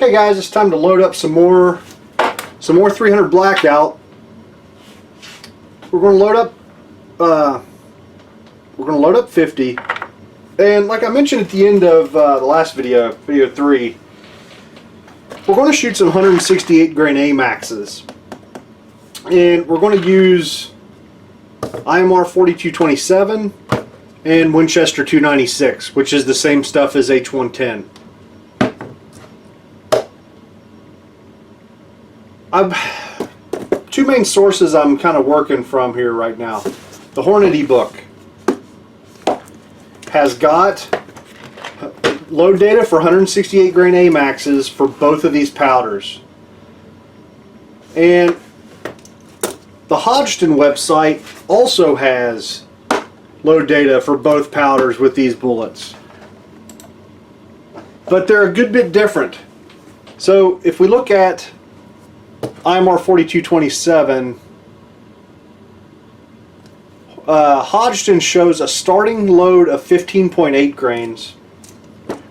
Okay guys, it's time to load up some more 300 Blackout. We're going to load up 50, and like I mentioned at the end of the last video 3, we're going to shoot some 168 grain A-MAXs, and we're going to use IMR 4227 and Winchester 296, which is the same stuff as H110. Two main sources I'm kind of working from here right now. The Hornady book has got load data for 168 grain A-MAXs for both of these powders. And the Hodgdon website also has load data for both powders with these bullets. But they're a good bit different. So if we look at IMR 4227, Hodgdon shows a starting load of 15.8 grains.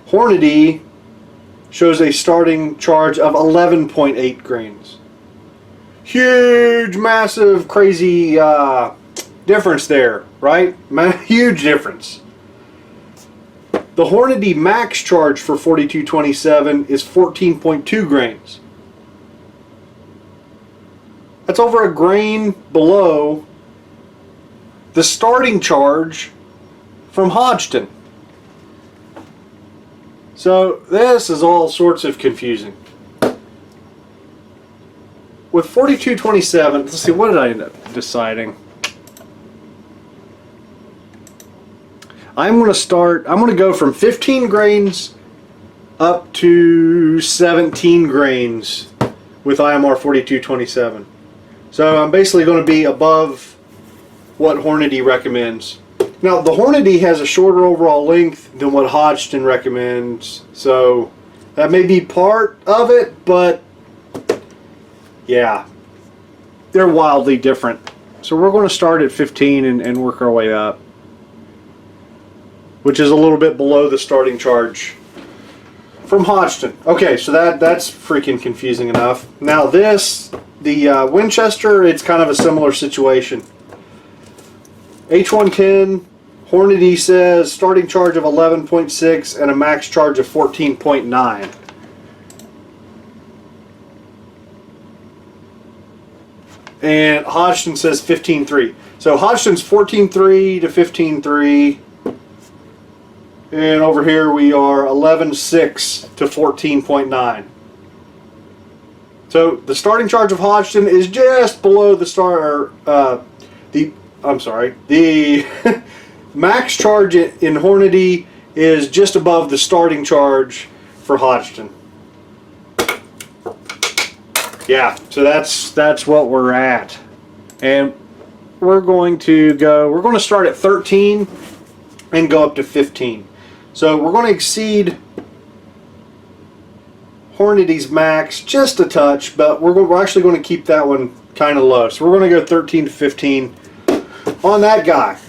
Hornady shows a starting charge of 11.8 grains. Huge, massive, crazy difference there, right? Huge difference. The Hornady max charge for 4227 is 14.2 grains. That's over a grain below the starting charge from Hodgdon. So this is all sorts of confusing. With 4227, let's see, what did I end up deciding? I'm going to go from 15 grains up to 17 grains with IMR 4227. So I'm basically going to be above what Hornady recommends. Now the Hornady has a shorter overall length than what Hodgdon recommends, so that may be part of it, but yeah, they're wildly different. So we're going to start at 15 and work our way up, which is a little bit below the starting charge from Hodgdon. Okay, so that's freaking confusing enough. Now this, the Winchester, it's kind of a similar situation. H110, Hornady says starting charge of 11.6 and a max charge of 14.9. And Hodgdon says 15.3. So Hodgdon's 14.3 to 15.3. And over here we are 11.6 to 14.9. So the starting charge of Hodgdon is just below the the max charge in Hornady is just above the starting charge for Hodgdon. Yeah, so that's what we're at. And we're going to start at 13 and go up to 15. So we're going to exceed Hornady's max just a touch, but we're actually going to keep that one kind of low. So we're going to go 13 to 15 on that guy.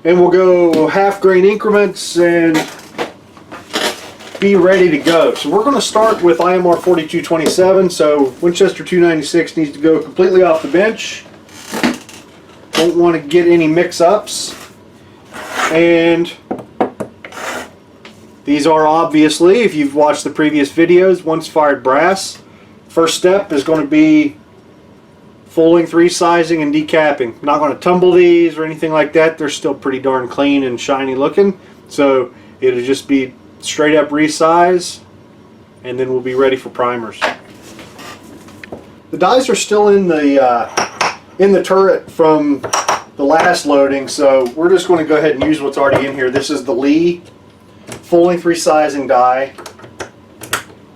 And we'll go half grain increments and be ready to go. So we're going to start with IMR 4227. So Winchester 296 needs to go completely off the bench. Don't want to get any mix-ups. And these are obviously, if you've watched the previous videos, once fired brass. First step is going to be full length resizing and decapping. Not going to tumble these or anything like that. They're still pretty darn clean and shiny looking. So it'll just be straight up resize, and then we'll be ready for primers. The dies are still in the turret from the last loading, so we're just going to go ahead and use what's already in here. This is the Lee full length resizing die.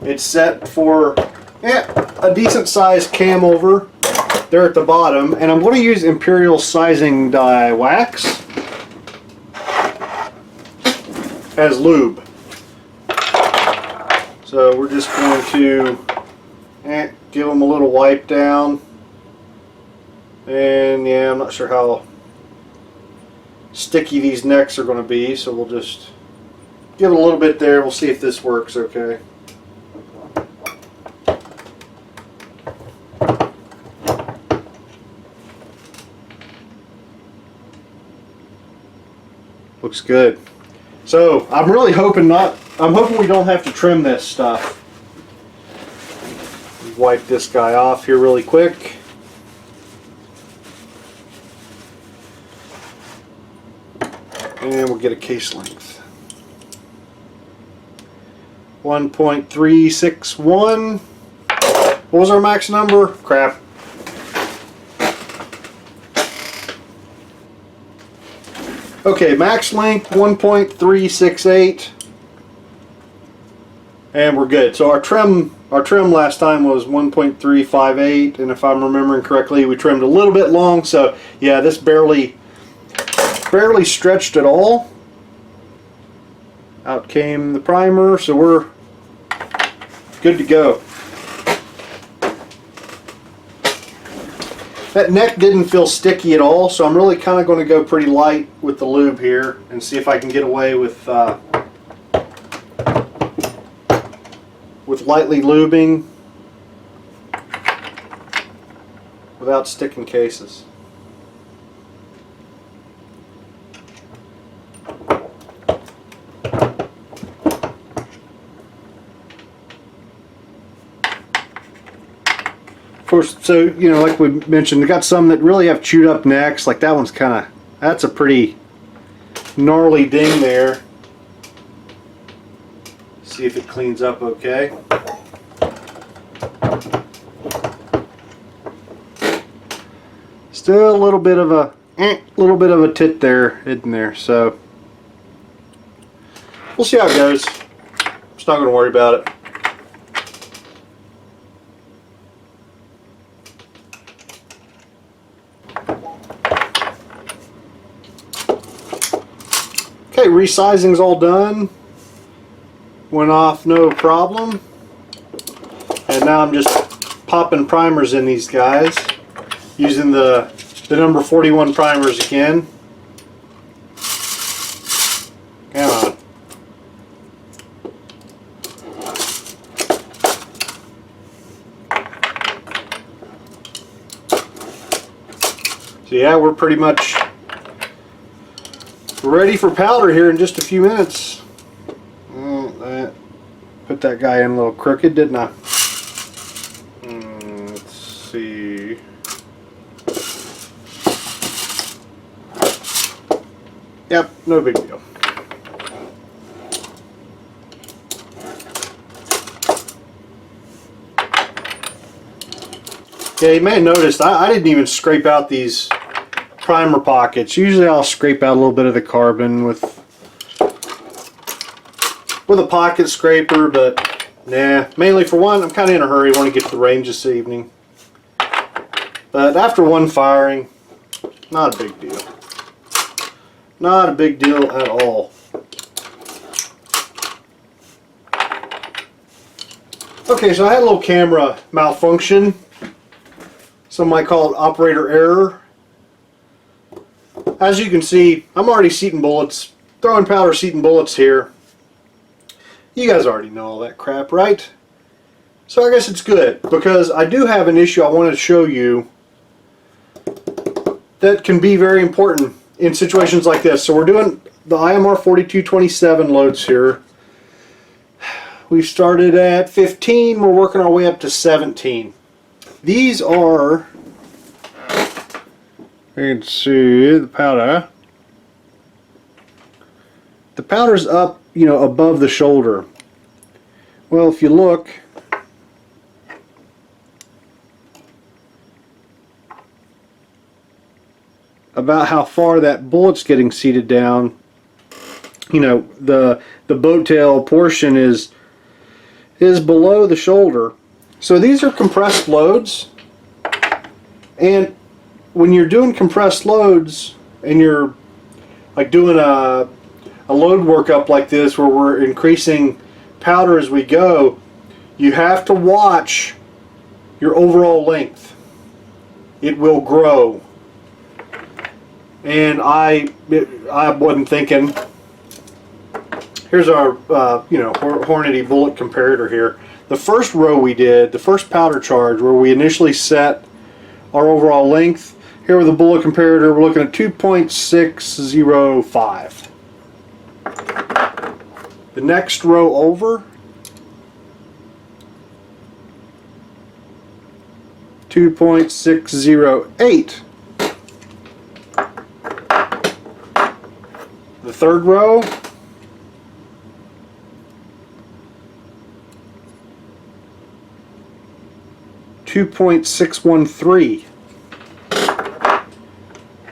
It's set for a decent sized cam over there at the bottom, and I'm going to use Imperial sizing die wax as lube. So we're just going to give them a little wipe down, and yeah, I'm not sure how sticky these necks are going to be, so we'll just give it a little bit there. We'll see if this works okay. Looks good. So I'm really hoping I'm hoping we don't have to trim this stuff. Wipe this guy off here really quick. And we'll get a case length. 1.361. What was our max number? Crap. Okay, max length 1.368. And we're good. So our trim last time was 1.358, and if I'm remembering correctly, we trimmed a little bit long. So yeah, this barely stretched at all. Out came the primer, so we're good to go. That neck didn't feel sticky at all, so I'm really kind of going to go pretty light with the lube here and see if I can get away with lightly lubing without sticking cases. Of course, so you know, like we mentioned, we got some that really have chewed up necks. Like that one's that's a pretty gnarly ding there. See if it cleans up okay. Still a little bit of a tit there, isn't there? So we'll see how it goes. Just not going to worry about it. Okay, resizing's all done. Went off no problem. And now I'm just popping primers in these guys using the number 41 primers again. Come on. So yeah, we're pretty much ready for powder here in just a few minutes. Put that guy in a little crooked, didn't I? Let's see. Yep, no big deal. Yeah, you may have noticed I didn't even scrape out these primer pockets. Usually I'll scrape out a little bit of the carbon with a pocket scraper, but nah. Mainly for one, I'm kind of in a hurry. I want to get to the range this evening. But after one firing, not a big deal. Not a big deal at all. Okay, so I had a little camera malfunction. Some might call it operator error. As you can see, I'm already seating bullets, throwing powder seating bullets here. You guys already know all that crap, right? So I guess it's good, because I do have an issue I want to show you that can be very important in situations like this. So we're doing the IMR 4227 loads here. We started at 15, we're working our way up to 17. These are, you can see the powder. The powder's up, you know, above the shoulder. Well, if you look, about how far that bullet's getting seated down, you know, the boat tail portion is below the shoulder. So these are compressed loads, and when you're doing compressed loads and you're like doing a load workup like this where we're increasing powder as we go, you have to watch your overall length. It will grow. And I wasn't thinking. Here's our you know, Hornady bullet comparator here. The first row we did, the first powder charge where we initially set our overall length, here with the bullet comparator we're looking at 2.605. The next row over, 2.608. The third row, 2.613.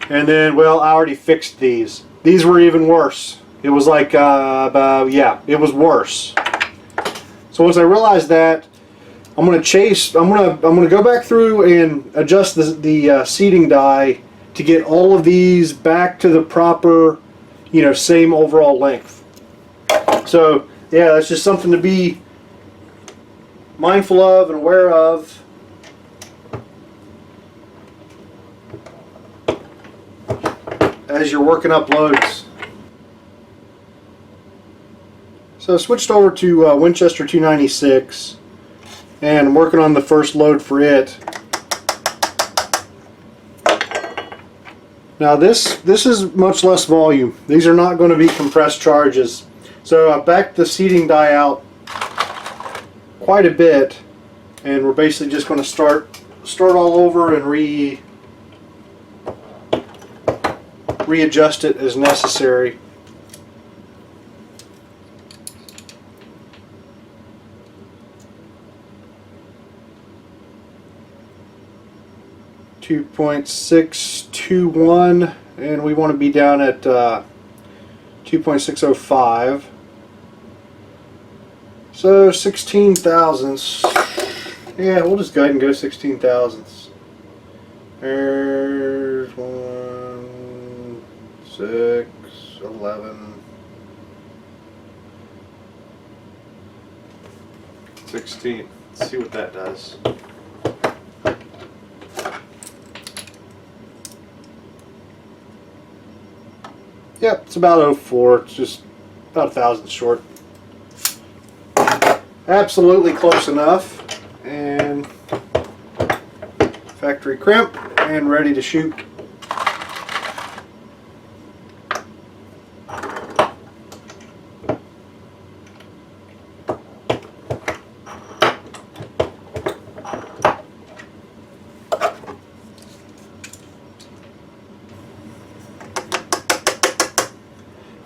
And then, well, I already fixed these. These were even worse. It was like, yeah, it was worse. So once I realized that, I'm gonna go back through and adjust the seating die to get all of these back to the proper, you know, same overall length. So yeah, that's just something to be mindful of and aware of. As you're working up loads. So I switched over to Winchester 296 and I'm working on the first load for it. Now this is much less volume. These are not going to be compressed charges. So I backed the seating die out quite a bit and we're basically just going to start all over and readjust it as necessary. .621 and we want to be down at 2.605. So 16 thousandths. Yeah, we'll just go ahead and go 16 thousandths. There's 1, 6, 11, 16. Let's see what that does. Yep, it's about 04. It's just about 1,000 short. Absolutely close enough. And factory crimp and ready to shoot.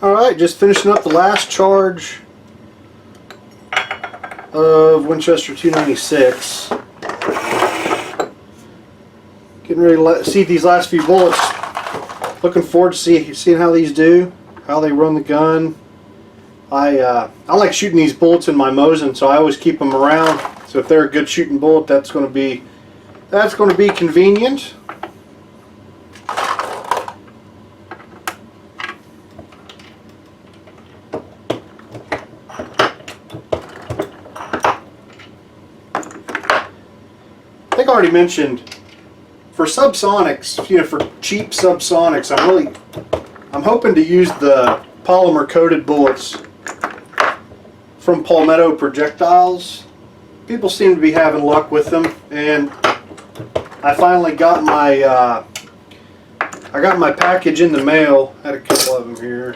Alright, just finishing up the last charge of Winchester 296. Getting ready to see these last few bullets. Looking forward to seeing how these do, how they run the gun. I like shooting these bullets in my Mosin, so I always keep them around. So if they're a good shooting bullet, that's going to be convenient. I think I already mentioned for subsonics, you know, for cheap subsonics, I'm hoping to use the polymer coated bullets from Palmetto Projectiles. People seem to be having luck with them, and I finally got my package in the mail. Had a couple of them here.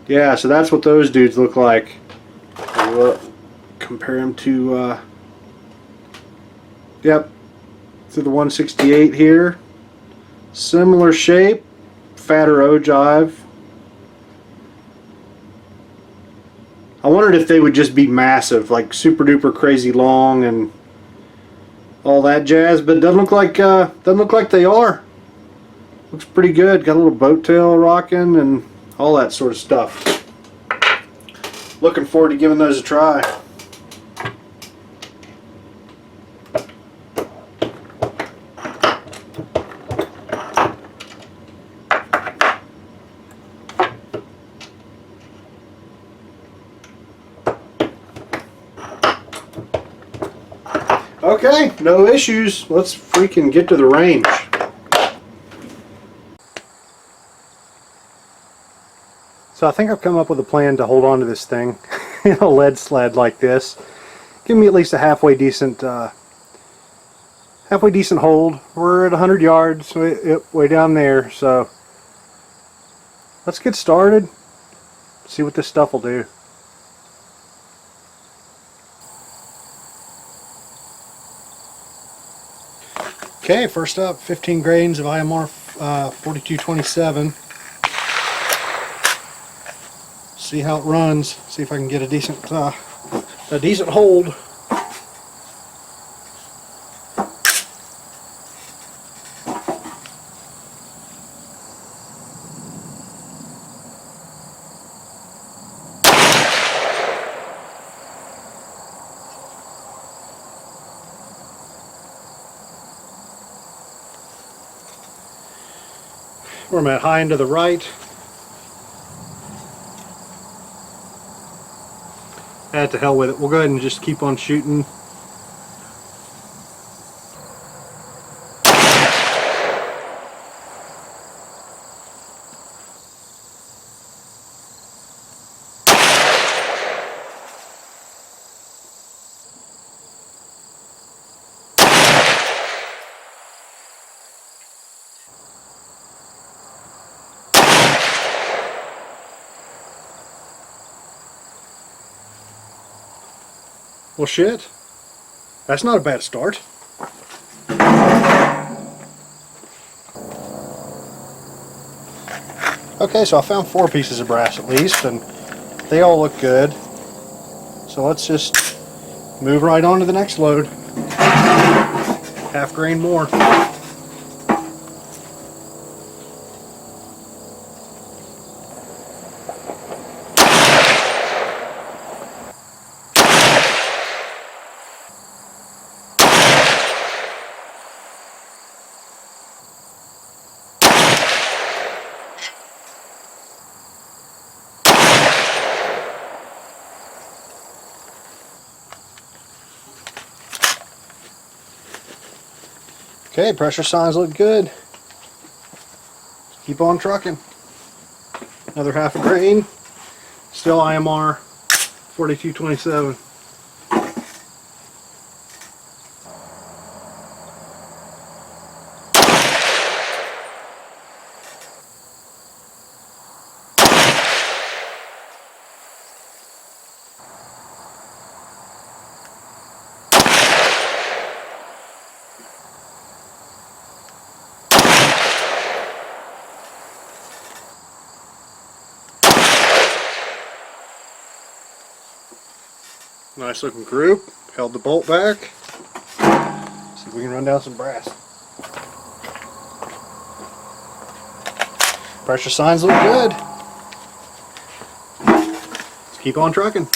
Yeah, so that's what those dudes look like. We'll compare them to yep, to the 168 here. Similar shape, fatter ogive. I wondered if they would just be massive, like super duper crazy long and all that jazz, but it doesn't look like they are. Looks pretty good. Got a little boat tail rocking and all that sort of stuff. Looking forward to giving those a try. Okay, no issues. Let's freaking get to the range. So I think I've come up with a plan to hold on to this thing in a lead sled like this. Give me at least a halfway decent hold. We're at 100 yards, way down there. So let's get started. See what this stuff will do. Okay, first up, 15 grains of IMR 4227. See how it runs. See if I can get a decent hold. Where I'm at, high and to the right. To hell with it. We'll go ahead and just keep on shooting. Well, shit. That's not a bad start. Okay, so I found 4 pieces of brass at least, and they all look good. So let's just move right on to the next load. Half grain more. Okay, pressure signs look good. Keep on trucking. Another half a grain. Still IMR 4227. Nice looking group. Held the bolt back. See if we can run down some brass. Pressure signs look good. Let's keep on trucking.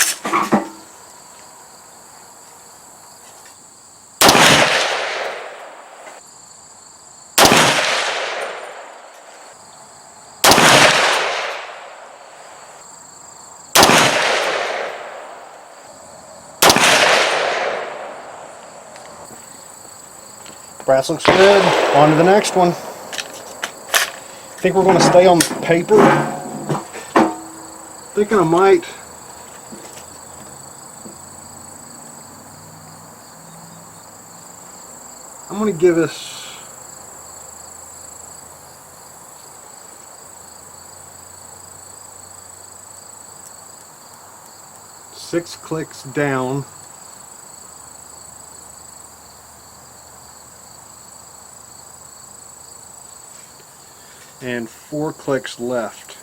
Brass looks good. On to the next one. I think we're going to stay on the paper. Thinking I might I'm going to give us six clicks down. And 4 clicks left.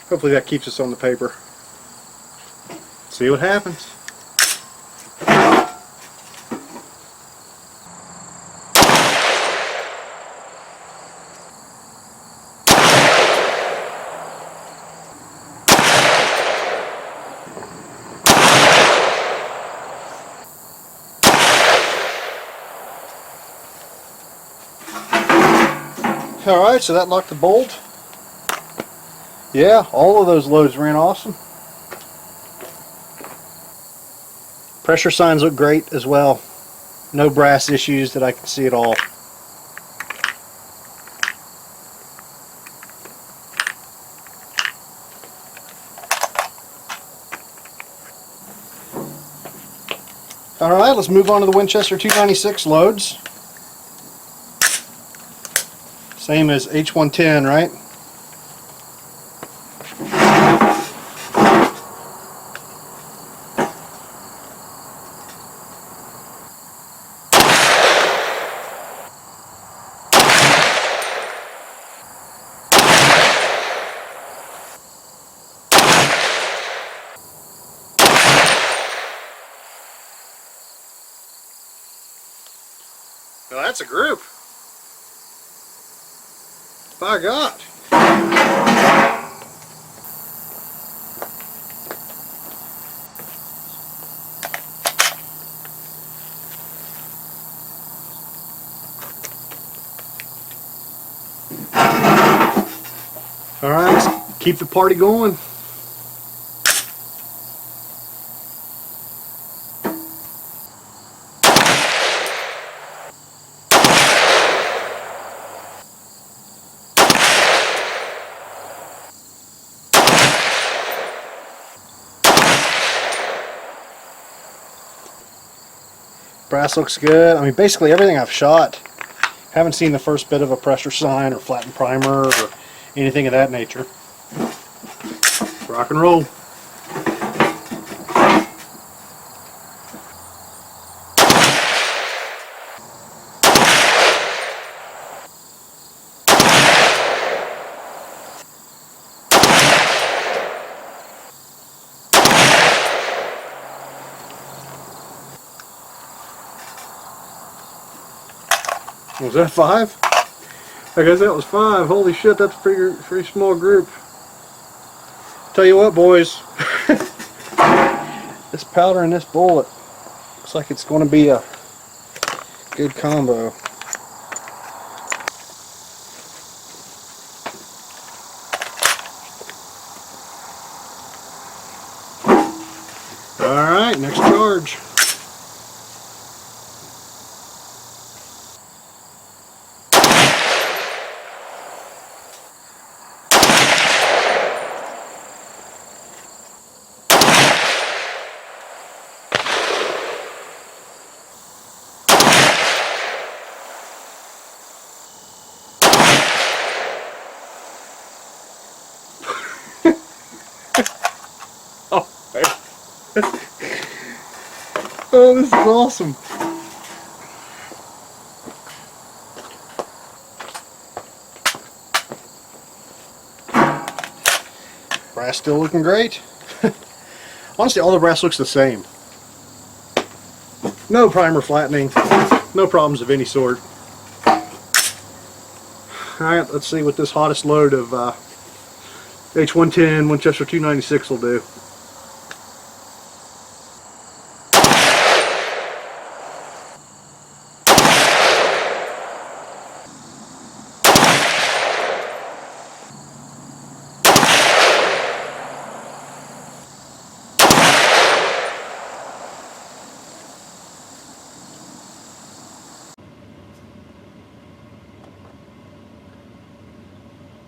Hopefully that keeps us on the paper. See what happens. Alright, so that locked the bolt. Yeah, all of those loads ran awesome. Pressure signs look great as well. No brass issues that I can see at all. Alright, let's move on to the Winchester 296 loads. Same as H110, right? Well, that's a group. By God. All right, let's keep the party going. Brass looks good. I mean, basically everything I've shot. Haven't seen the first bit of a pressure sign or flattened primer or anything of that nature. Rock and roll. Was that 5? I guess that was 5. Holy shit, that's a pretty small group. Tell you what, boys, this powder and this bullet looks like it's going to be a good combo. Alright, next charge. Oh, this is awesome. Brass still looking great. Honestly, all the brass looks the same. No primer flattening, no problems of any sort. Alright, let's see what this hottest load of H110 Winchester 296 will do.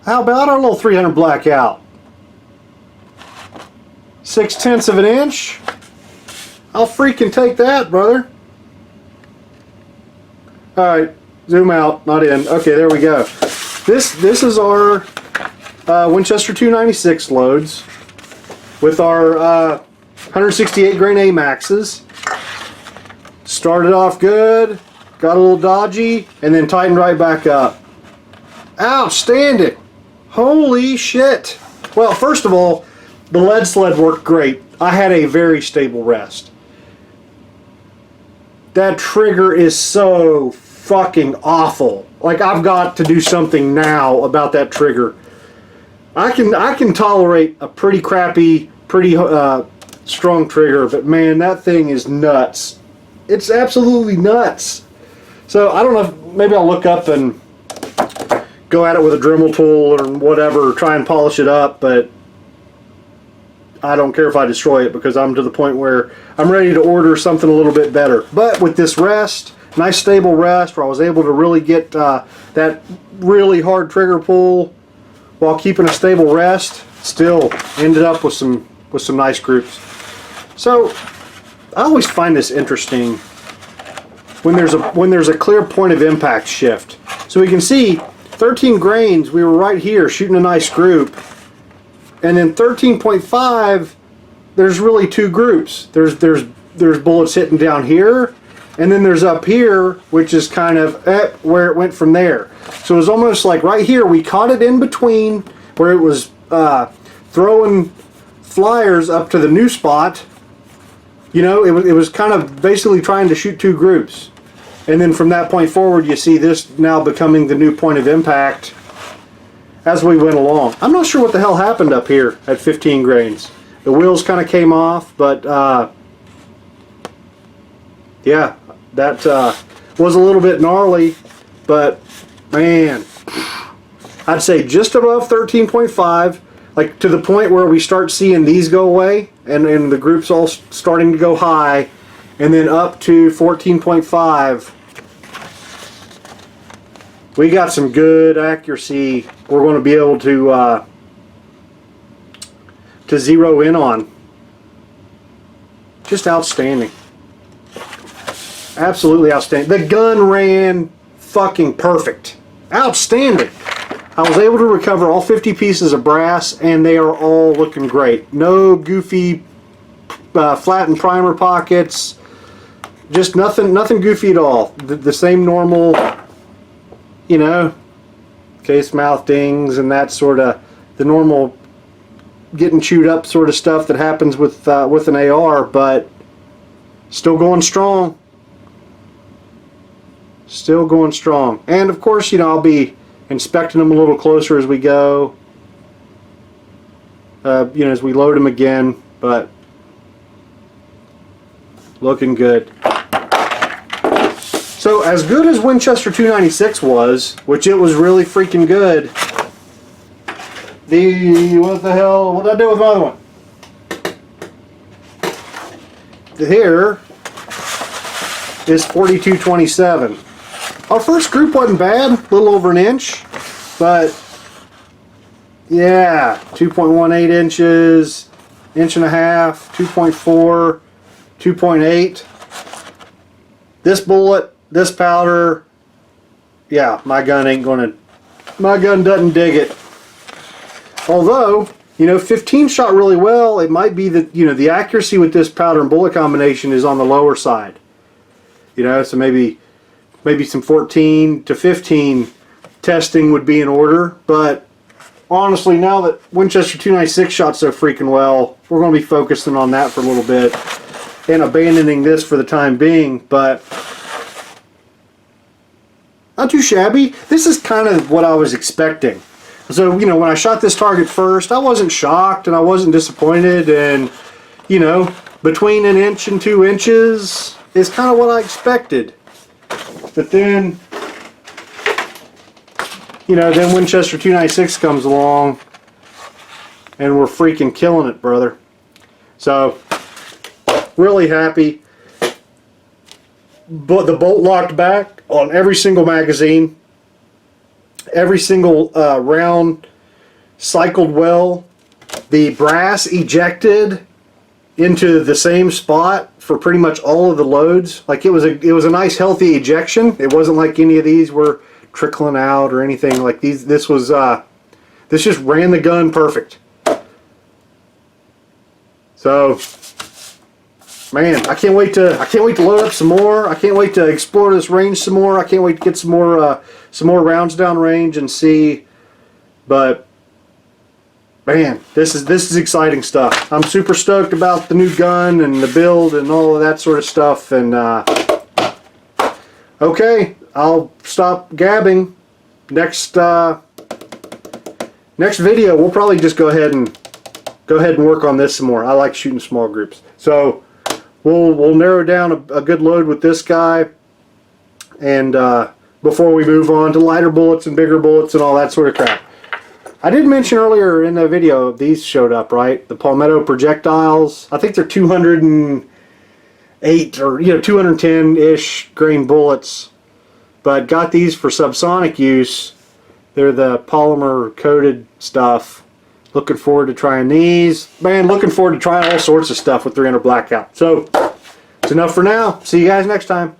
How about our little 300 Blackout? 6/10 of an inch. I'll freaking take that, brother. Alright, zoom out, not in. Okay, there we go. This is our Winchester 296 loads with our 168 grain A-MAXs. Started off good, got a little dodgy, and then tightened right back up. Outstanding! Holy shit! Well, first of all, the lead sled worked great. I had a very stable rest. That trigger is so fucking awful. Like, I've got to do something now about that trigger. I can tolerate a pretty crappy, pretty strong trigger, but man, that thing is nuts. It's absolutely nuts. So I don't know, if maybe I'll look up and go at it with a Dremel tool or whatever, try and polish it up, but I don't care if I destroy it because I'm to the point where I'm ready to order something a little bit better. But with this rest, nice stable rest where I was able to really get that really hard trigger pull while keeping a stable rest, still ended up with some nice groups. So I always find this interesting when there's a clear point of impact shift. So we can see 13 grains, we were right here shooting a nice group. And then 13.5, there's really two groups. There's bullets hitting down here, and then there's up here, which is kind of where it went from there. So it was almost like right here, we caught it in between where it was throwing flyers up to the new spot. You know, it was kind of basically trying to shoot two groups. And then from that point forward, you see this now becoming the new point of impact as we went along. I'm not sure what the hell happened up here at 15 grains. The wheels kind of came off, but yeah, that was a little bit gnarly, but man, I'd say just above 13.5, like to the point where we start seeing these go away and the group's all starting to go high, and then up to 14.5. We got some good accuracy we're going to be able to zero in on. Just outstanding. Absolutely outstanding. The gun ran fucking perfect. Outstanding. I was able to recover all 50 pieces of brass, and they are all looking great. No goofy flattened primer pockets. Just nothing goofy at all. The same normal, you know, case mouth dings and that sort of, the normal getting chewed up sort of stuff that happens with an AR, but still going strong. Still going strong. And of course, you know, I'll be inspecting them a little closer as we go, you know, as we load them again, but looking good. So as good as Winchester 296 was, which it was really freaking good, what the hell, what did I do with my other one? Here is 4227. Our first group wasn't bad, a little over an inch, but yeah, 2.18 inches, inch and a half, 2.4, 2.8. This bullet, this powder, yeah, my gun doesn't dig it. Although, you know, 15 shot really well. It might be that, you know, the accuracy with this powder and bullet combination is on the lower side. You know, so maybe some 14 to 15 testing would be in order. But honestly, now that Winchester 296 shot so freaking well, we're going to be focusing on that for a little bit and abandoning this for the time being. But not too shabby. This is kind of what I was expecting. So, you know, when I shot this target first, I wasn't shocked and I wasn't disappointed, and, you know, between an inch and 2 inches is kind of what I expected. But then, you know, then Winchester 296 comes along and we're freaking killing it, brother. So, really happy. But the bolt locked back on every single magazine. Every single round cycled well. The brass ejected into the same spot for pretty much all of the loads. Like it was a nice healthy ejection. It wasn't like any of these were trickling out or anything like these. This just ran the gun perfect. So, man, I can't wait to load up some more. I can't wait to explore this range some more. I can't wait to get some more rounds down range and see. But man, this is exciting stuff. I'm super stoked about the new gun and the build and all of that sort of stuff. And okay, I'll stop gabbing. Next video, we'll probably just go ahead and work on this some more. I like shooting small groups, so we'll narrow down a good load with this guy, and before we move on to lighter bullets and bigger bullets and all that sort of crap. I did mention earlier in the video, these showed up, right? The Palmetto Projectiles. I think they're 208 or 210-ish grain bullets, but got these for subsonic use. They're the polymer coated stuff. Looking forward to trying these. Man, looking forward to trying all sorts of stuff with 300 Blackout. So, it's enough for now. See you guys next time.